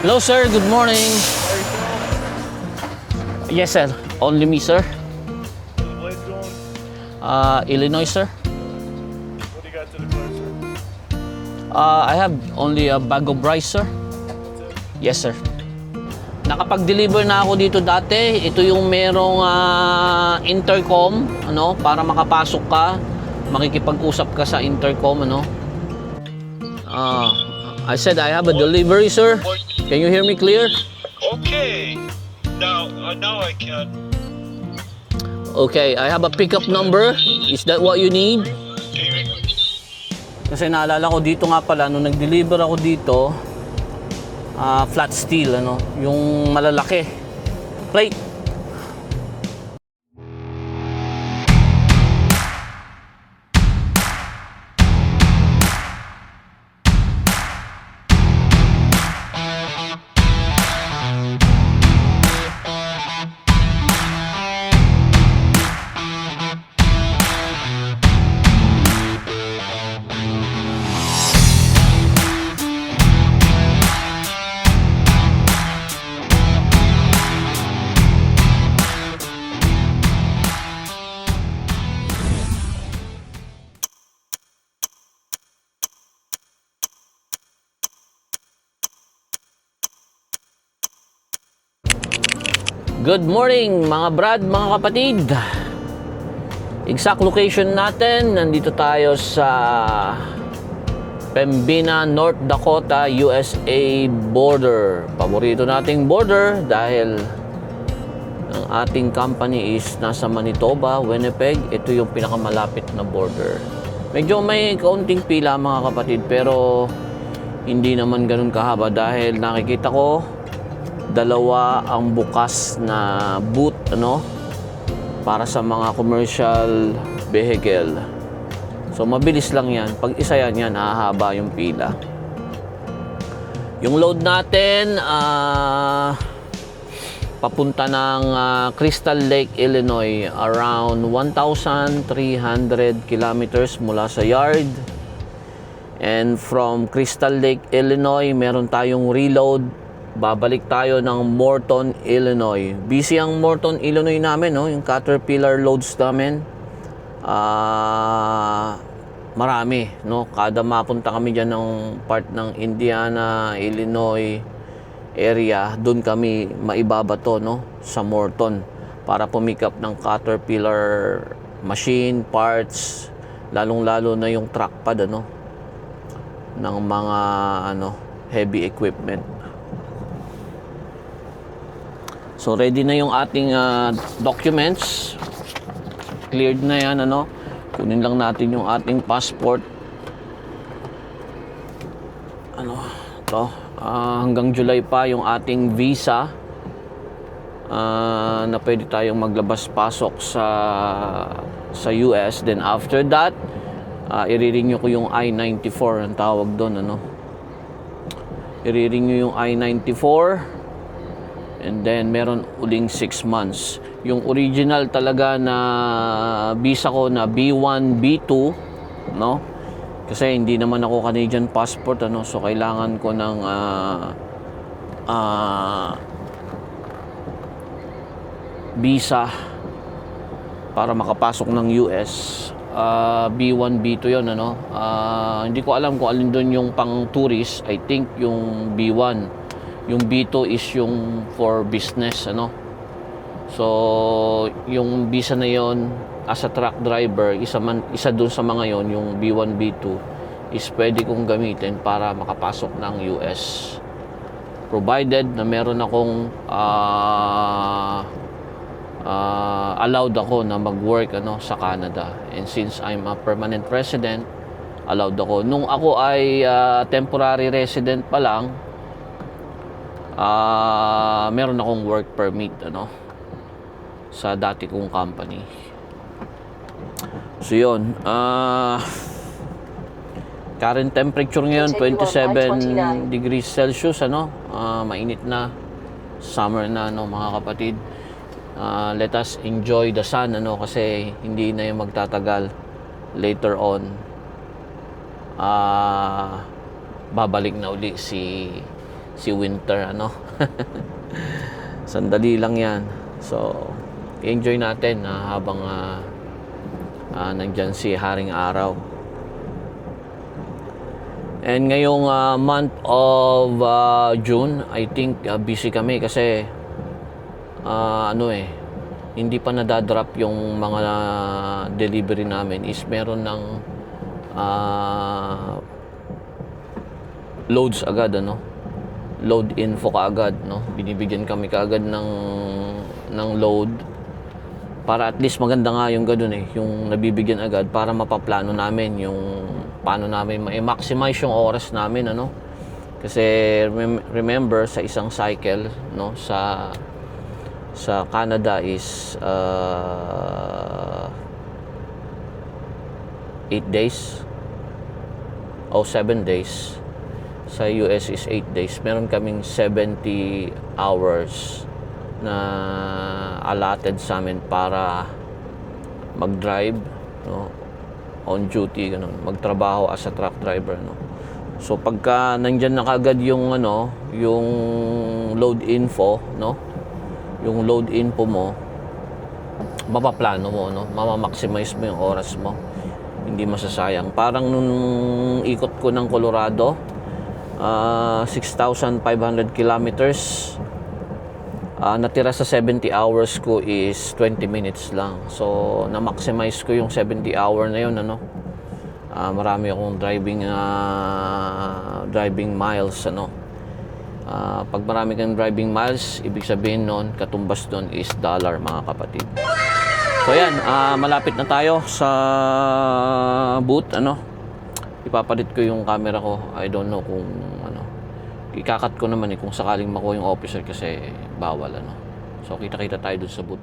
Hello sir, good morning. Yes sir, only me sir. Where the blade's going? Illinois sir. What do you got to the car, sir? I have only a bag of rice sir. That's it? Yes sir. Nakapag-deliver na ako dito dati. Ito yung merong intercom, ano, para makapasok ka, makikipag-usap ka sa intercom, ano. I said I have a delivery sir. Can you hear me clear? Okay. Now I can. Okay, I have a pickup number. Is that what you need? Kasi naalala ko dito nga pala, nung nag-deliver ako dito, flat steel, ano, yung malalaki. Plate. Good morning mga brad, mga kapatid. Exact location natin, nandito tayo sa Pembina, North Dakota, USA border. Paborito nating border dahil ang ating company is nasa Manitoba, Winnipeg. Ito yung pinakamalapit na border. Medyo may kaunting pila mga kapatid, pero hindi naman ganun kahaba dahil nakikita ko dalawa ang bukas na booth, ano, para sa mga commercial vehicle. So mabilis lang yan. Pag isa yan, hahaba yung pila. Yung load natin papunta ng Crystal Lake, Illinois, around 1,300 kilometers mula sa yard. And from Crystal Lake, Illinois, meron tayong reload. Babalik tayo ng Morton, Illinois. Busy ang Morton, Illinois namin, no? Yung Caterpillar loads namin. Marami, no? Kada mapunta kami dyan ng part ng Indiana, Illinois area, doon kami maibabato, no? Sa Morton para pumick up ng Caterpillar machine, parts, lalong-lalo na yung truck pad, ano? Ng mga, heavy equipment. So ready na yung ating documents. Cleared na yan, ano. Kunin lang natin yung ating passport. Hanggang July pa yung ating visa na pwede tayong maglabas-pasok sa US. Then after that, i-renew ko yung I-94 ang tawag doon, ano. I-renew yung I-94. And then, meron uling 6 months. Yung original talaga na visa ko na B1, B2, no? Kasi hindi naman ako Canadian passport, ano? So, kailangan ko ng visa para makapasok ng US. B1, B2 yun, ano? Hindi ko alam kung alin doon yung pang tourist. I think yung B1. Yung B2 is yung for business, ano. So, yung visa na yon as a truck driver, isa dun sa mga yon, yung B1, B2 is pwede kong gamitin para makapasok ng US. Provided na meron akong allowed ako na mag-work, ano, sa Canada. And since I'm a permanent resident, allowed ako. Nung ako ay temporary resident pa lang, meron akong work permit, ano, sa dati kong company. So yun, current temperature ngayon 27 degrees Celsius, ano. Mainit na, summer na, ano, mga kapatid. Let us enjoy the sun, ano, kasi hindi na yung magtatagal. Later on babalik na uli si si winter, ano. Sandali lang yan. So, enjoy natin habang nandyan si Haring Araw. And ngayong month of June, I think busy kami kasi hindi pa nadadrop yung mga delivery namin. Is meron ng loads agad, ano, load info kaagad, no, binibigyan kami kaagad ng load para at least maganda nga yung ganun yung nabibigyan agad para mapaplano namin yung paano namin ma-maximize yung oras namin, ano, kasi remember sa isang cycle, no, sa Canada is 8 days o 7 days. Sa US is 8 days. Meron kaming 70 hours na allotted sa amin para mag-drive, no, on duty, ganun, magtrabaho as a truck driver, no. So pagka nandyan na kagad yung yung load info, no, yung load info mo, mapaplano mo, no, mama-maximize mo yung oras mo, hindi masasayang. Parang nung ikot ko ng Colorado, 6,500 kilometers, natira sa 70 hours ko is 20 minutes lang. So na-maximize ko yung 70 hour na yun, ano. Marami akong driving miles, ano. Pag marami kang driving miles, ibig sabihin nun, katumbas nun is dollar, mga kapatid. So yan, malapit na tayo sa booth, ano. Ipapalit ko yung camera ko. I don't know kung ikakat ko naman kung sakaling makuha yung officer kasi bawal, ano. So kita-kita tayo dun sa booth.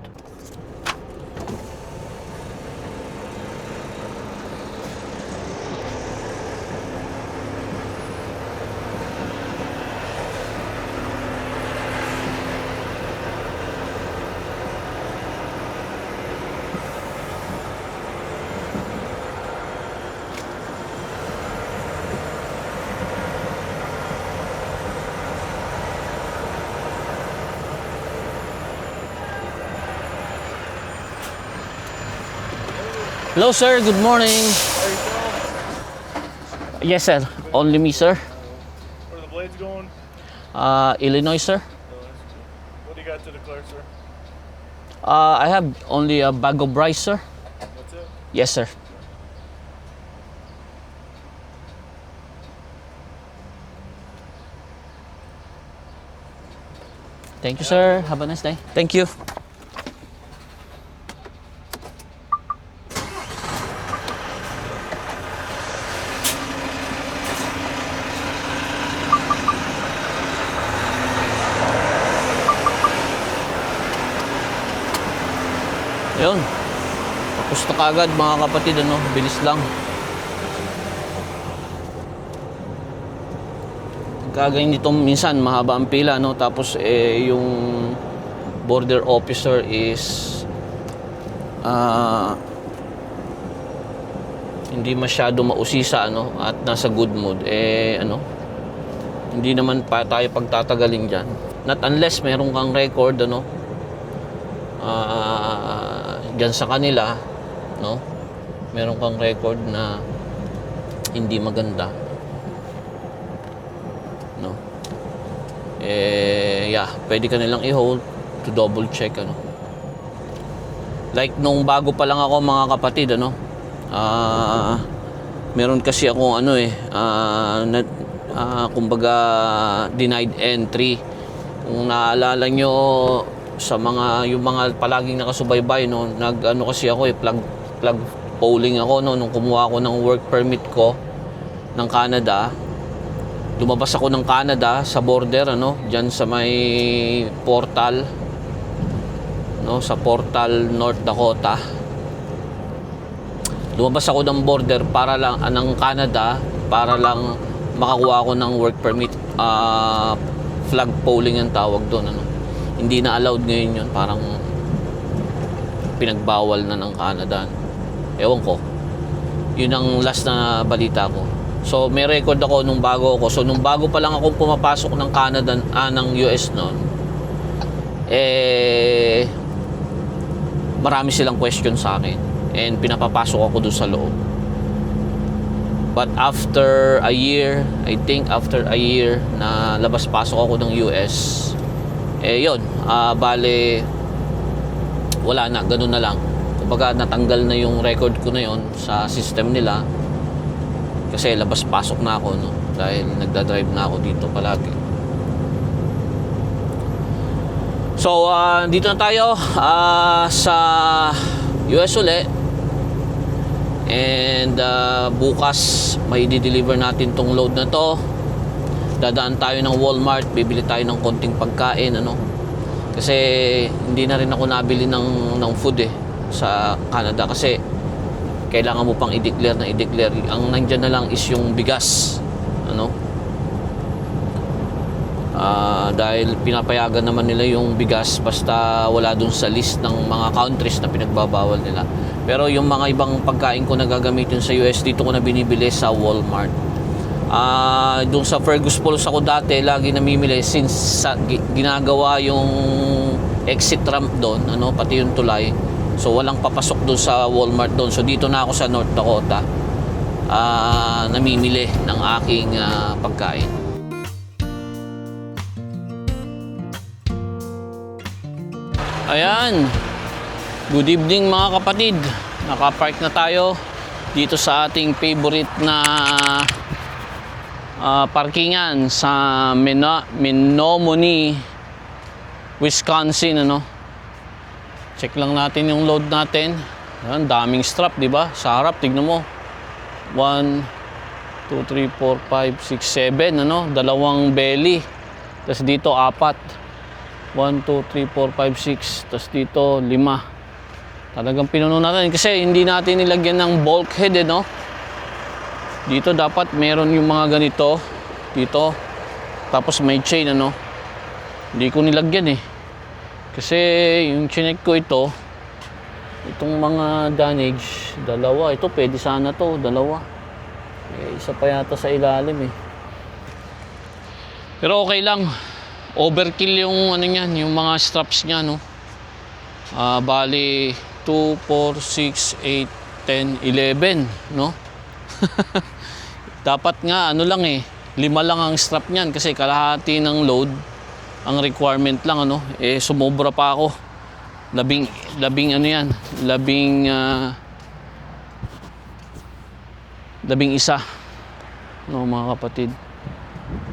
Hello sir, good morning. Are you going? Yes sir, only me sir. Where are the blades going? Illinois sir. What do you got to declare, sir? I have only a bag of rice sir. That's it? Yes sir. Thank you sir, have a nice day. Thank you. Yun. Tapos na kaagad mga kapatid, ano, bilis lang. Kagaya nito minsan mahaba ang pila, no, tapos yung border officer is hindi masyado mausisa, ano, at nasa good mood, hindi naman pa tayo pagtatagalin dyan. Not unless meron kang record, ano, dyan sa kanila, no, meron kang record na hindi maganda, no, pwede ka nilang i-hold to double check, ano. Like nung bago pa lang ako mga kapatid, ano, meron kasi akong kumbaga denied entry. Kung naalala nyo sa yung mga palaging nakasubaybay, no, kasi ako plug polling ako, no, nung kumuha ako ng work permit ko ng Canada. Lumabas ako ng Canada sa border, ano, diyan sa may Portal, no, sa Portal, North Dakota. Lumabas ako ng border para lang ng Canada para lang makakuha ako ng work permit. Flag polling ang tawag doon, ano. Hindi na allowed ngayon yun. Parang pinagbawal na ng Canada. Ewan ko. Yun ang last na balita ko. So may record ako nung bago ako. So nung bago pa lang ako pumapasok ng Canada, ng US noon, marami silang question sa akin. And pinapapasok ako doon sa loob. But after a year, I think after a year na labas-pasok ako ng US, yun, bale, wala na, ganun na lang. Kumbaga natanggal na yung record ko na yun sa system nila. Kasi labas-pasok na ako, no? Dahil nagdadrive na ako dito palagi. So, dito na tayo sa US uli. And bukas may di-deliver natin tong load na to. Dadaan tayo ng Walmart, bibili tayo ng konting pagkain, ano? Kasi hindi na rin ako nabili ng food sa Canada kasi kailangan mo pang i-declare na i-declare. Ang nandyan na lang is yung bigas, ano? Dahil pinapayagan naman nila yung bigas basta wala dun sa list ng mga countries na pinagbabawal nila. Pero yung mga ibang pagkain ko na gagamitin sa US, dito ko na binibili sa Walmart. Doon sa Fergus Falls ako dati lagi namimili since ginagawa yung exit ramp doon, ano, pati yung tulay. So walang papasok doon sa Walmart doon. So dito na ako sa North Dakota namimili ng aking pagkain. Ayan. Good evening mga kapatid. Nakapark na tayo dito sa ating favorite na parkingan sa Menominee, Wisconsin, ano. Check lang natin yung load natin. Ayan, daming strap, di ba? Sa harap, tignan mo. 1, 2, 3, 4, 5, 6, 7, ano? Dalawang belly. Tapos dito, 4. 1, 2, 3, 4, 5, 6. Tapos dito, 5. Talagang pinuno natin. Kasi hindi natin nilagyan ng bulkhead, no? Dito dapat meron yung mga ganito. Dito. Tapos may chain, ano? Hindi ko nilagyan, Kasi yung chinek ko ito, itong mga damage, dalawa. Ito, pwede sana to, dalawa. Isa pa yata sa ilalim, Pero okay lang. Overkill yung ano niyan, yung mga straps niya, no. Bali 2, 4, 6, 8, 10, 11, no. Dapat nga ano lang 5 lang ang strap niyan kasi kalahati ng load ang requirement lang, ano. Sumobra pa ako. Labing ano yan, labing isa, no, mga kapatid.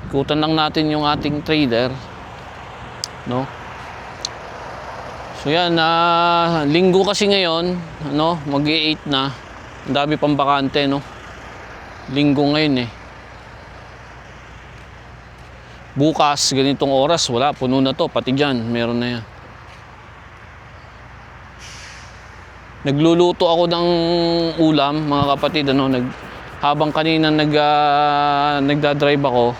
Ikutan lang natin yung ating trader, no. So yan, linggo kasi ngayon, ano, mag-8 na. Ang dami pang bakante, no. Linggo ngayon, Bukas, ganitong oras, wala, puno na to, pati dyan, meron na yan. Nagluluto ako ng ulam, mga kapatid, ano, habang kanina nagdadrive ako,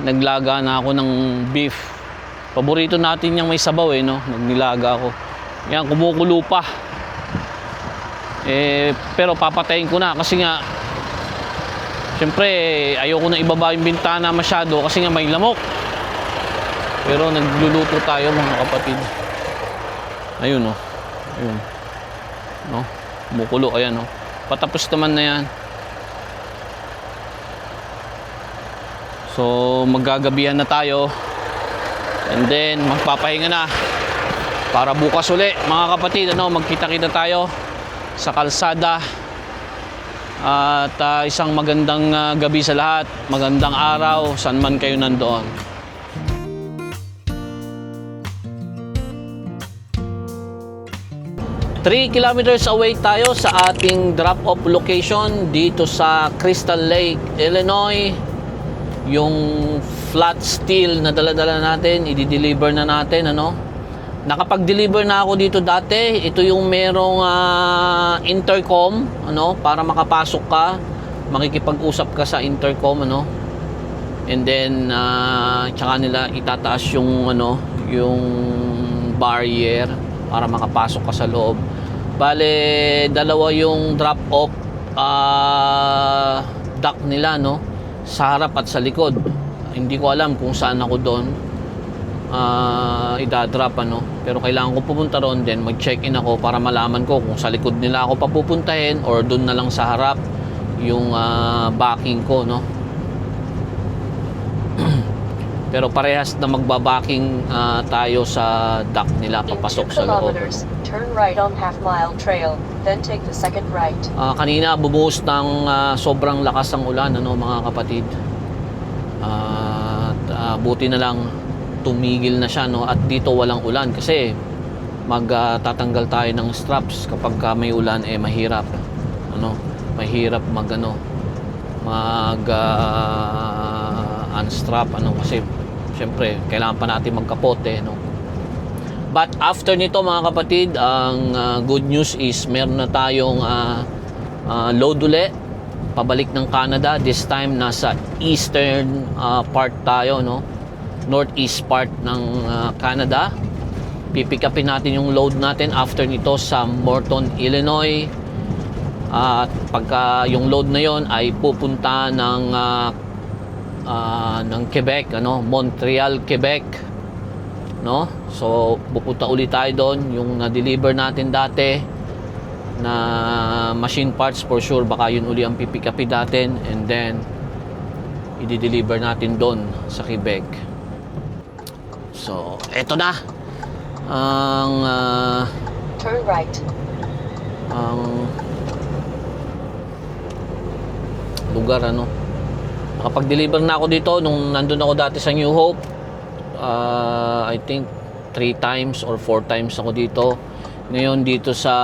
naglaga na ako ng beef. Paborito natin yung may sabaw, no? Nagnilaga ako. Yan, kumukulo pa. Pero papatayin ko na kasi nga siyempre ayoko na ibaba yung bintana masyado kasi nga may lamok. Pero nagluluto tayo, mga kapatid. Ayun, ayun, no, kumukulo, ayan, patapos naman na yan. So maggagabihan na tayo and then magpapahinga na para bukas uli, mga kapatid, ano, magkita-kita tayo sa kalsada. At isang magandang gabi sa lahat, magandang araw saan man kayo nandoon. 3 kilometers away tayo sa ating drop-off location dito sa Crystal Lake, Illinois. Yung flat steel na dala-dala natin, i-deliver na natin, ano. Nakapag-deliver na ako dito dati. Ito yung merong intercom, ano, para makapasok ka, makikipag-usap ka sa intercom, ano. And then tsaka nila itataas yung ano, yung barrier para makapasok ka sa loob. Bale, dalawa yung drop-off dock nila, no? Sa harap at sa likod. Hindi ko alam kung saan ako doon idadrop, ano. Pero kailangan ko pumunta roon din, mag-check-in ako para malaman ko kung sa likod nila ako papupuntahin or doon na lang sa harap yung backing ko, no. Pero parehas na magbabaking tayo sa dock nila papasok sa loob. Turn right on half-mile trail, then take the second right. Kanina bumuhos ng sobrang lakas ng ulan, ano, mga kapatid. Buti na lang tumigil na siya, no, at dito walang ulan kasi magtatanggal tayo ng straps kapag may ulan, mahirap, ano, mahirap mag unstrap, ano, kasi syempre kailangan pa natin magkapote, no. But after nito, mga kapatid, ang good news is meron na tayong load uli pabalik ng Canada. This time nasa eastern part tayo, no, northeast part ng Canada. Pipick upin natin yung load natin after nito sa Morton, Illinois. At pagka yung load na yon ay pupunta ng Quebec, ano, Montreal, Quebec, no. So pupunta ulit tayo doon. Yung na-deliver natin dati na machine parts, for sure baka yun uli ang pipick upin natin, and then i-deliver natin doon sa Quebec. So eto na ang Turn right. ang lugar, ano. Nakapag-deliver na ako dito nung nandun ako dati sa New Hope. I think 3 times or 4 times ako dito. Ngayon dito sa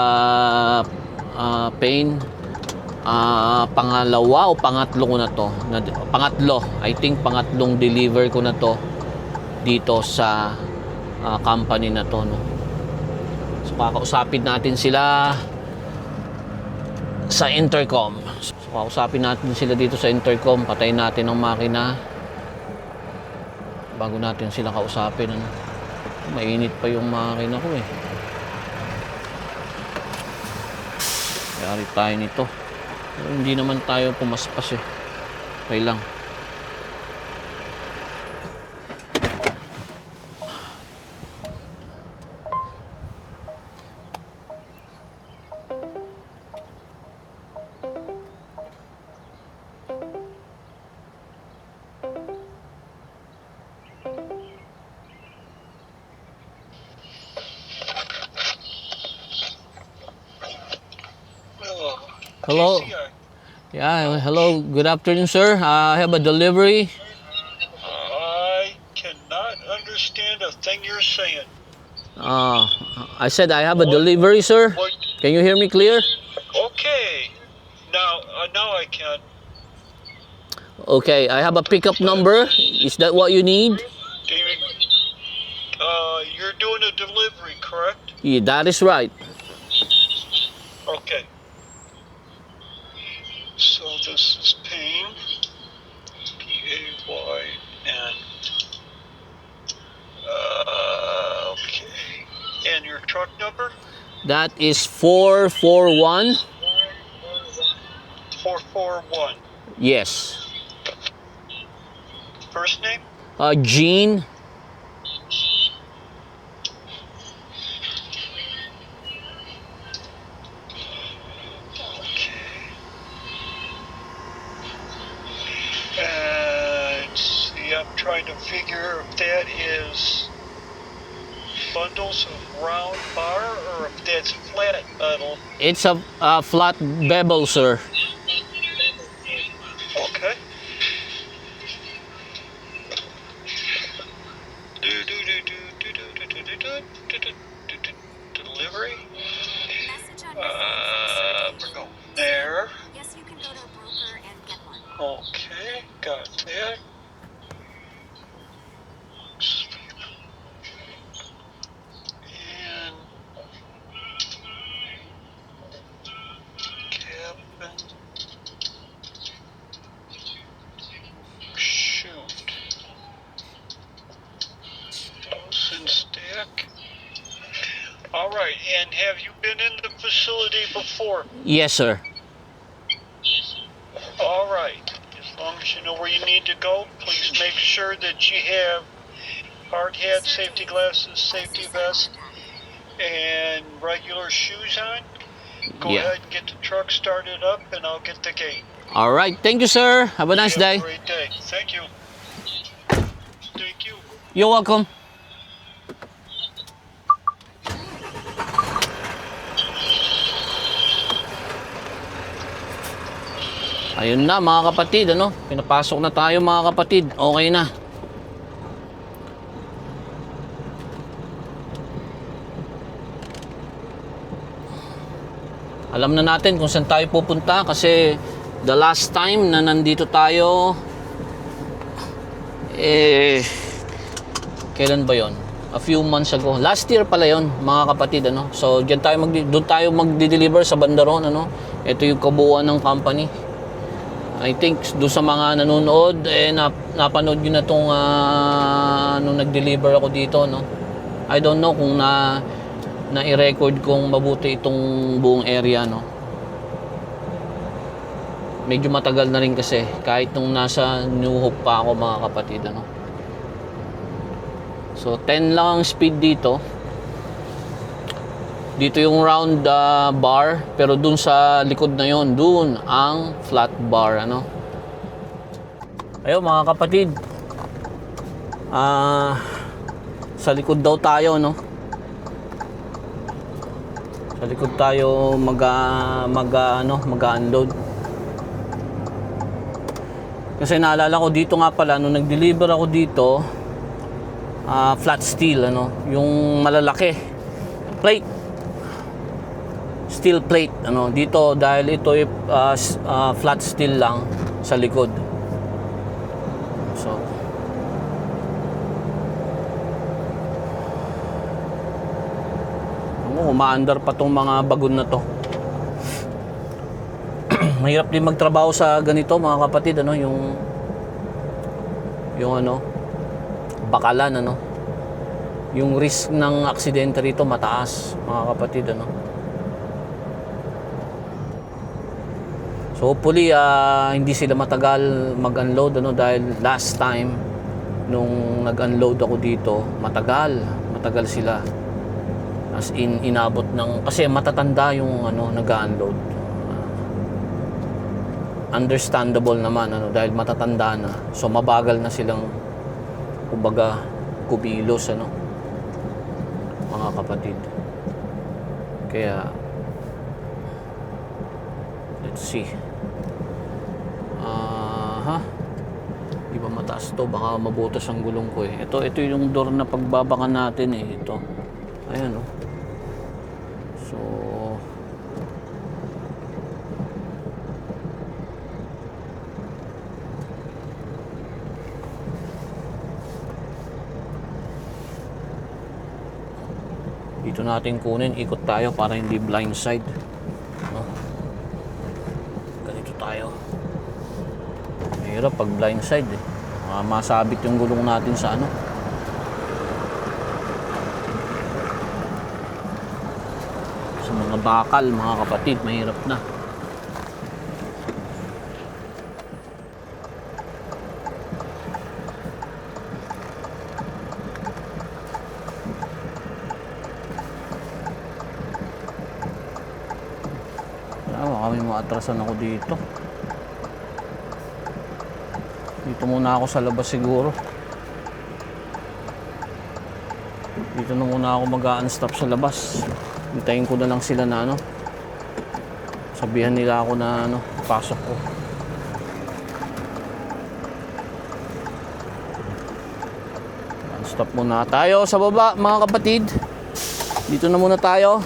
Payne, pangalawa o pangatlo ko na to. Pangatlo, I think pangatlong deliver ko na to dito sa company na to, no. So kakausapin natin sila sa intercom. So kakausapin natin sila dito sa intercom. Patayin natin ang makina bago natin sila kausapin, ano. Mainit pa yung makina ko, Yari tayo nito. Pero hindi naman tayo pumaspas, Okay lang. Hello. Yeah, hello. Good afternoon, sir. I have a delivery. I cannot understand a thing you're saying. I said I have a delivery, sir. What? Can you hear me clear? Okay. Now I can. Okay, I have a pickup number. Is that what you need? David, you're doing a delivery, correct? Yeah, that is right. Okay. So this is Payne, P-A-Y-N. Okay. And your truck number? That is 441. 441. Yes. First name? Gene. I'm trying to figure if that is bundles of round bar or if that's flat metal. It's a flat bevel, sir. Okay. Delivery. We're going there. Yes, you can go to a broker and get one. Okay, got that. And cabin. Shoot. Dawson stack. All right, and have you been in the facility before? Yes, sir. As long as you know where you need to go, please make sure that you have hard hat, safety glasses, safety vest, and regular shoes on. Go Yeah. ahead and get the truck started up, and I'll get the gate. All right. Thank you, sir. Have a nice You day. have a great day. Thank you. Thank you. You're welcome. Ayun na mga kapatid, ano? Pinapasok na tayo mga kapatid. Okay na. Alam na natin kung saan tayo pupunta kasi the last time na nandito tayo kailan ba yon? A few months ago. Last year pala yon mga kapatid, ano? So doon tayo magdi-deliver sa Bandaron, ano? Ito yung kabuuan ng company. I think doon sa mga nanonood napanood niyo na tong nung nag-deliver ako dito, no? I don't know kung na-i-record kong mabuti itong buong area, no? Medyo matagal na rin kasi kahit nung nasa New Hope pa ako mga kapatid, ano? So 10 lang ang speed dito. Dito yung round bar, pero dun sa likod na yon, dun ang flat bar, ano? Ayun mga kapatid, sa likod daw tayo, no? Sa likod tayo mag-unload. Kasi naalala ko dito nga pala nung nag-deliver ako dito, flat steel, ano, yung malalaki plate, steel plate, ano, dito dahil ito ay flat steel lang sa likod. So umaandar pa tong mga bagon na to. Mahirap din magtrabaho sa ganito mga kapatid, ano, yung ano, bakalan, ano, yung risk ng aksidente rito mataas mga kapatid, ano. So hopefully hindi sila matagal mag-unload, ano, dahil last time nung nag-unload ako dito matagal sila, as in inabot ng, kasi matatanda yung ano nag-unload. Understandable naman, ano, dahil matatanda na, so mabagal na silang kumbaga kumilos, ano, mga kapatid. Kaya let's see. Di ba mataas to, baka mabutas ang gulong ko eh. Ito yung door na pagbabakan natin eh, ito. Ayan, oh. So dito natin kunin, ikot tayo para hindi blindside, no? Ganito tayo. Mahirap pag blindside eh. Masabit yung gulong natin sa ano. Sa mga bakal mga kapatid, mahirap na. Kami maatrasan ako dito. Dito muna ako sa labas siguro. Dito na muna ako mag-unstop sa labas. Hintayin ko na lang sila na ano. Sabihan nila ako na ano, pasok ko. Unstop muna tayo sa baba mga kapatid. Dito na muna tayo.